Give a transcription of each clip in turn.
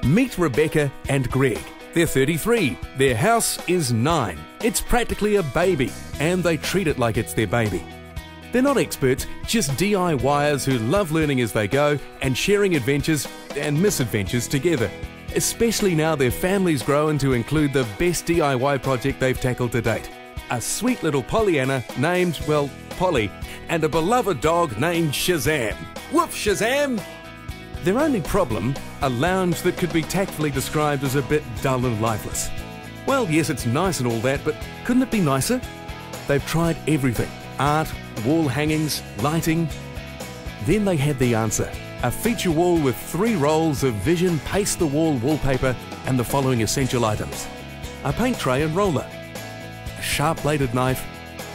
Meet Rebecca and Greg. They're 33, their house is 9. It's practically a baby, and they treat it like it's their baby. They're not experts, just DIYers who love learning as they go and sharing adventures and misadventures together. Especially now their family's grown to include the best DIY project they've tackled to date. A sweet little Pollyanna named, well, Polly, and a beloved dog named Shazam. Woof, Shazam! Their only problem? A lounge that could be tactfully described as a bit dull and lifeless. Well, yes, it's nice and all that, but couldn't it be nicer? They've tried everything. Art, wall hangings, lighting. Then they had the answer. A feature wall with 3 rolls of Vision Paste the Wall wallpaper and the following essential items. A paint tray and roller. A sharp-bladed knife.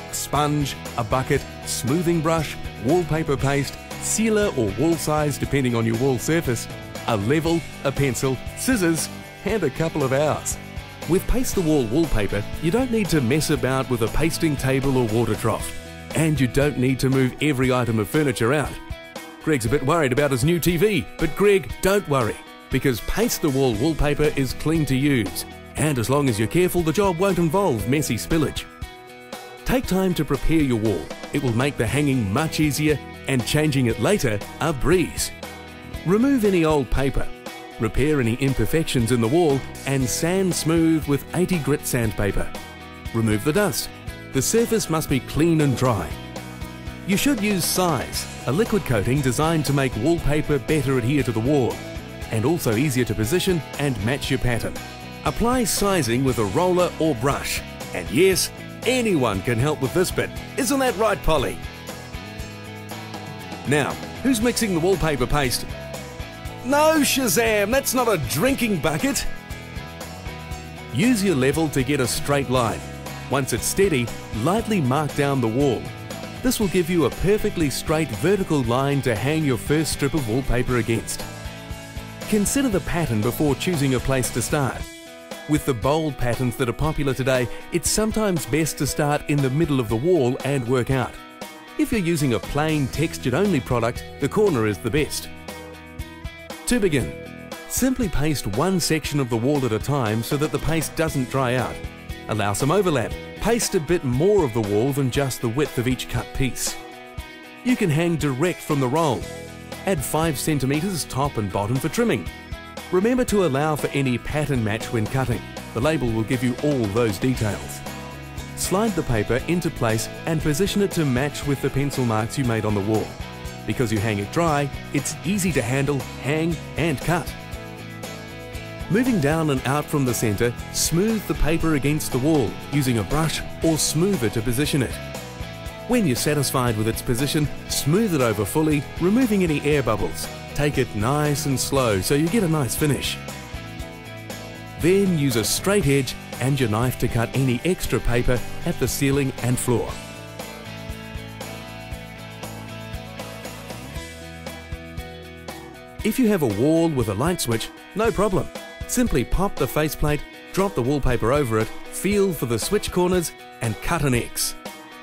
A sponge, a bucket, smoothing brush, wallpaper paste, sealer or wall size depending on your wall surface, a level, a pencil, scissors, and a couple of hours. With Paste the Wall wallpaper, you don't need to mess about with a pasting table or water trough. And you don't need to move every item of furniture out. Greg's a bit worried about his new TV, but Greg, don't worry, because Paste the Wall wallpaper is clean to use. And as long as you're careful, the job won't involve messy spillage. Take time to prepare your wall. It will make the hanging much easier and changing it later a breeze. Remove any old paper, repair any imperfections in the wall and sand smooth with 80 grit sandpaper. Remove the dust. The surface must be clean and dry. You should use Size, a liquid coating designed to make wallpaper better adhere to the wall and also easier to position and match your pattern. Apply sizing with a roller or brush. And yes, anyone can help with this bit. Isn't that right, Polly? Now, who's mixing the wallpaper paste? No, Shazam, that's not a drinking bucket. Use your level to get a straight line. Once it's steady, lightly mark down the wall. This will give you a perfectly straight vertical line to hang your first strip of wallpaper against. Consider the pattern before choosing a place to start. With the bold patterns that are popular today, it's sometimes best to start in the middle of the wall and work out. If you're using a plain textured-only product, the corner is the best. To begin, simply paste one section of the wall at a time so that the paste doesn't dry out. Allow some overlap. Paste a bit more of the wall than just the width of each cut piece. You can hang direct from the roll. Add 5 cm top and bottom for trimming. Remember to allow for any pattern match when cutting. The label will give you all those details. Slide the paper into place and position it to match with the pencil marks you made on the wall. Because you hang it dry, it's easy to handle, hang and cut. Moving down and out from the centre, smooth the paper against the wall using a brush or smoother to position it. When you're satisfied with its position, smooth it over fully, removing any air bubbles. Take it nice and slow so you get a nice finish. Then use a straight edge and your knife to cut any extra paper at the ceiling and floor. If you have a wall with a light switch, no problem. Simply pop the faceplate, drop the wallpaper over it, feel for the switch corners and cut an X.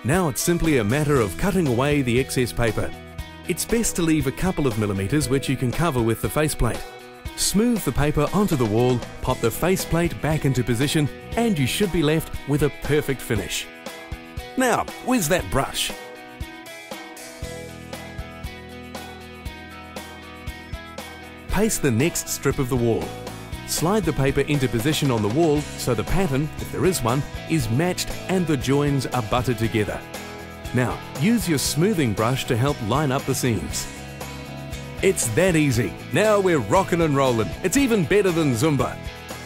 Now it's simply a matter of cutting away the excess paper. It's best to leave a couple of millimeters which you can cover with the faceplate. Smooth the paper onto the wall, pop the faceplate back into position and you should be left with a perfect finish. Now, where's that brush? Paste the next strip of the wall. Slide the paper into position on the wall so the pattern, if there is one, is matched and the joins are buttered together. Now, use your smoothing brush to help line up the seams. It's that easy. Now we're rockin' and rollin'. It's even better than Zumba.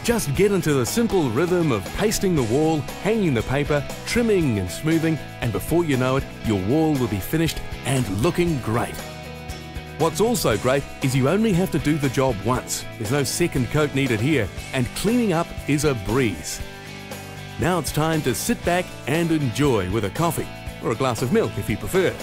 Just get into the simple rhythm of pasting the wall, hanging the paper, trimming and smoothing, and before you know it, your wall will be finished and looking great. What's also great is you only have to do the job once. There's no second coat needed here, and cleaning up is a breeze. Now it's time to sit back and enjoy with a coffee, or a glass of milk if you prefer.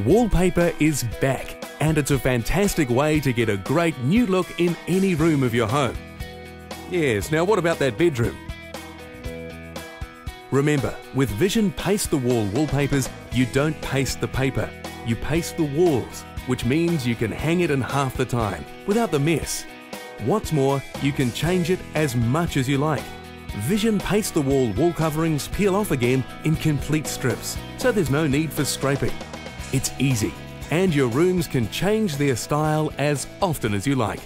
Wallpaper is back, and it's a fantastic way to get a great new look in any room of your home. Yes, now what about that bedroom? Remember, with Vision Paste the Wall wallpapers, you don't paste the paper, you paste the walls. which means you can hang it in half the time without the mess. What's more, you can change it as much as you like. Vision Paste the Wall wall coverings peel off again in complete strips, so there's no need for scraping. It's easy, and your rooms can change their style as often as you like.